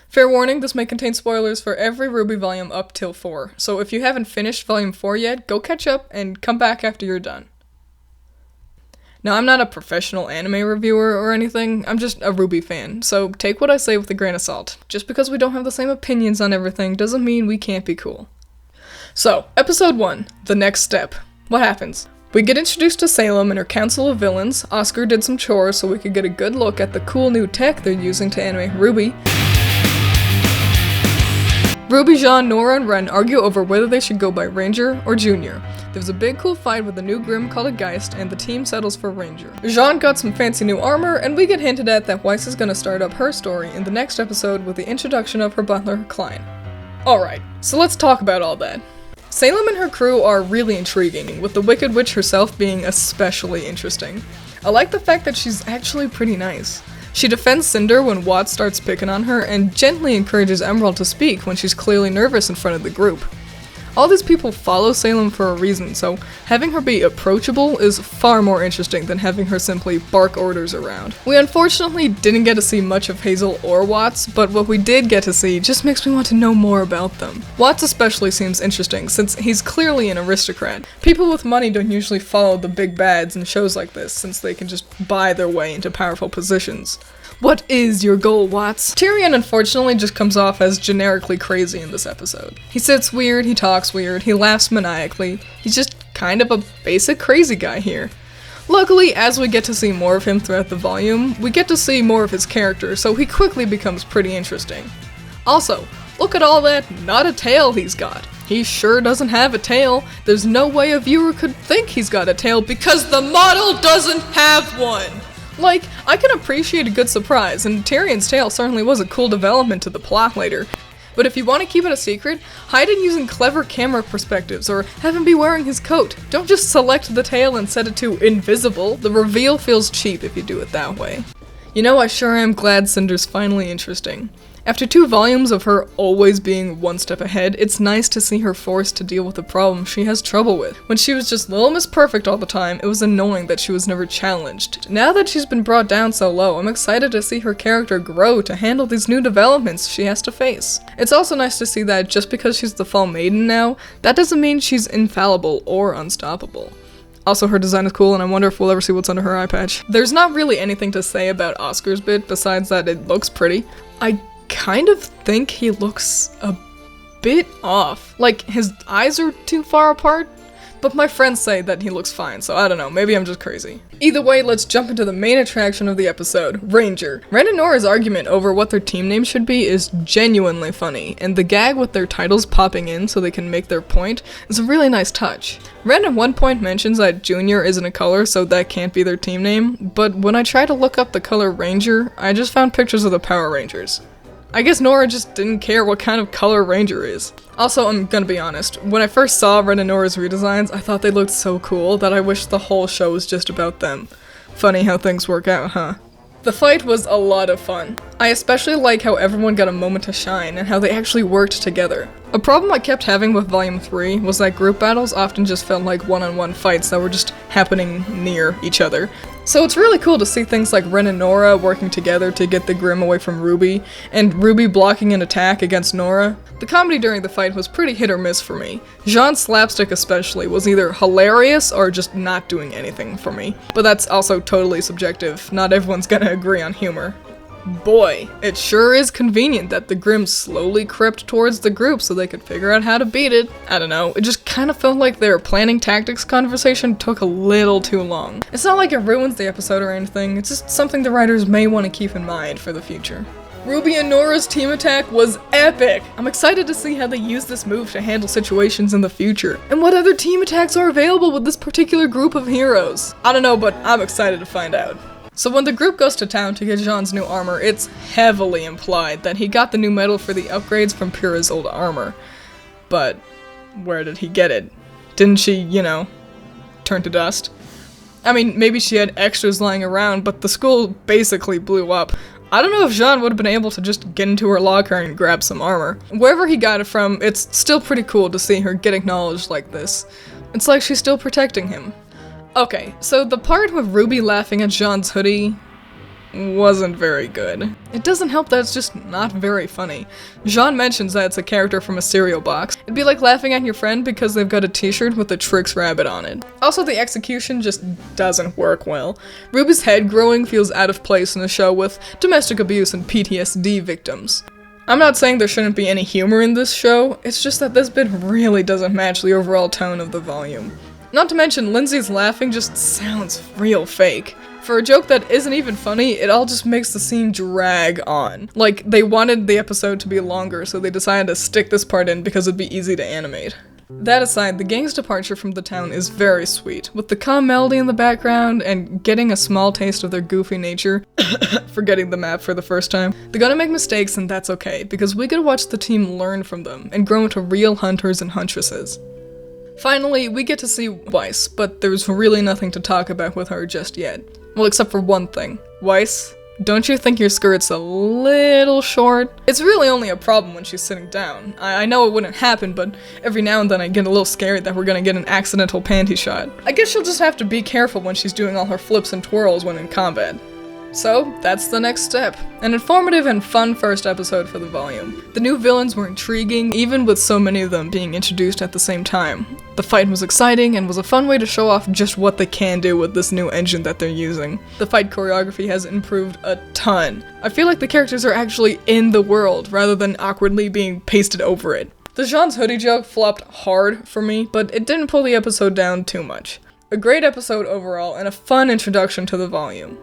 Fair warning, this may contain spoilers for every RWBY volume up till 4, so if you haven't finished volume 4 yet, go catch up and come back after you're done. Now, I'm not a professional anime reviewer or anything, I'm just a RWBY fan, so take what I say with a grain of salt. Just because we don't have the same opinions on everything doesn't mean we can't be cool. So, episode 1, The Next Step. What happens? We get introduced to Salem and her council of villains. Oscar did some chores so we could get a good look at the cool new tech they're using to animate RWBY. RWBY, Jean, Nora, and Ren argue over whether they should go by Ranger or Junior. There's a big cool fight with a new Grimm called a Geist, and the team settles for Ranger. Jean got some fancy new armor, and we get hinted at that Weiss is gonna start up her story in the next episode with the introduction of her butler, Klein. Alright, so let's talk about all that. Salem and her crew are really intriguing, with the Wicked Witch herself being especially interesting. I like the fact that she's actually pretty nice. She defends Cinder when Watts starts picking on her, and gently encourages Emerald to speak when she's clearly nervous in front of the group. All these people follow Salem for a reason, so having her be approachable is far more interesting than having her simply bark orders around. We unfortunately didn't get to see much of Hazel or Watts, but what we did get to see just makes me want to know more about them. Watts especially seems interesting, since he's clearly an aristocrat. People with money don't usually follow the big bads in shows like this, since they can just buy their way into powerful positions. What is your goal, Watts? Tyrion unfortunately just comes off as generically crazy in this episode. He sits weird, he talks weird, he laughs maniacally. He's just kind of a basic crazy guy here. Luckily, as we get to see more of him throughout the volume, we get to see more of his character, so he quickly becomes pretty interesting. Also, look at all that not a tail he's got. He sure doesn't have a tail. There's no way a viewer could think he's got a tail because the model doesn't have one! Like, I can appreciate a good surprise, and Tyrion's tail certainly was a cool development to the plot later. But if you want to keep it a secret, hide it using clever camera perspectives, or have him be wearing his coat. Don't just select the tail and set it to invisible. The reveal feels cheap if you do it that way. You know, I sure am glad Cinder's finally interesting. After 2 volumes of her always being one step ahead, it's nice to see her forced to deal with a problem she has trouble with. When she was just Little Miss Perfect all the time, it was annoying that she was never challenged. Now that she's been brought down so low, I'm excited to see her character grow to handle these new developments she has to face. It's also nice to see that just because she's the Fall Maiden now, that doesn't mean she's infallible or unstoppable. Also, her design is cool, and I wonder if we'll ever see what's under her eye patch. There's not really anything to say about Oscar's bit besides that it looks pretty. I kind of think he looks a bit off. Like, his eyes are too far apart, but my friends say that he looks fine, so I don't know, maybe I'm just crazy. Either way, let's jump into the main attraction of the episode, Ranger. Ren and Nora's argument over what their team name should be is genuinely funny, and the gag with their titles popping in so they can make their point is a really nice touch. Ren at one point mentions that Junior isn't a color, so that can't be their team name, but when I try to look up the color Ranger, I just found pictures of the Power Rangers. I guess Nora just didn't care what kind of color Ranger is. Also, I'm gonna be honest, when I first saw Ren and Nora's redesigns, I thought they looked so cool that I wish the whole show was just about them. Funny how things work out, huh? The fight was a lot of fun. I especially like how everyone got a moment to shine and how they actually worked together. A problem I kept having with Volume 3 was that group battles often just felt like one-on-one fights that were just happening near each other. So it's really cool to see things like Ren and Nora working together to get the Grimm away from RWBY, and RWBY blocking an attack against Nora. The comedy during the fight was pretty hit or miss for me. Jean's slapstick especially was either hilarious or just not doing anything for me. But that's also totally subjective, not everyone's gonna agree on humor. Boy, it sure is convenient that the Grimm slowly crept towards the group so they could figure out how to beat it. I don't know, it just kind of felt like their planning tactics conversation took a little too long. It's not like it ruins the episode or anything, it's just something the writers may want to keep in mind for the future. RWBY and Nora's team attack was epic! I'm excited to see how they use this move to handle situations in the future, and what other team attacks are available with this particular group of heroes. I don't know, but I'm excited to find out. So when the group goes to town to get Jean's new armor, it's heavily implied that he got the new metal for the upgrades from Pyrrha's old armor. But where did he get it? Didn't she, you know, turn to dust? I mean, maybe she had extras lying around, but the school basically blew up. I don't know if Jean would have been able to just get into her locker and grab some armor. Wherever he got it from, it's still pretty cool to see her get acknowledged like this. It's like she's still protecting him. Okay, so the part with RWBY laughing at Jean's hoodie, wasn't very good. It doesn't help that it's just not very funny. Jean mentions that it's a character from a cereal box. It'd be like laughing at your friend because they've got a t-shirt with a Trix rabbit on it. Also, the execution just doesn't work well. Ruby's head growing feels out of place in a show with domestic abuse and PTSD victims. I'm not saying there shouldn't be any humor in this show, it's just that this bit really doesn't match the overall tone of the volume. Not to mention, Lindsay's laughing just sounds real fake. For a joke that isn't even funny, it all just makes the scene drag on. Like, they wanted the episode to be longer, so they decided to stick this part in because it'd be easy to animate. That aside, the gang's departure from the town is very sweet, with the calm melody in the background and getting a small taste of their goofy nature. Forgetting the map for the first time. They're gonna make mistakes and that's okay, because we get to watch the team learn from them and grow into real hunters and huntresses. Finally, we get to see Weiss, but there's really nothing to talk about with her just yet. Well, except for one thing. Weiss, don't you think your skirt's a little short? It's really only a problem when she's sitting down. I know it wouldn't happen, but every now and then I get a little scared that we're gonna get an accidental panty shot. I guess she'll just have to be careful when she's doing all her flips and twirls when in combat. So, that's the next step. An informative and fun first episode for the volume. The new villains were intriguing, even with so many of them being introduced at the same time. The fight was exciting and was a fun way to show off just what they can do with this new engine that they're using. The fight choreography has improved a ton. I feel like the characters are actually in the world, rather than awkwardly being pasted over it. The Jean's hoodie joke flopped hard for me, but it didn't pull the episode down too much. A great episode overall, and a fun introduction to the volume.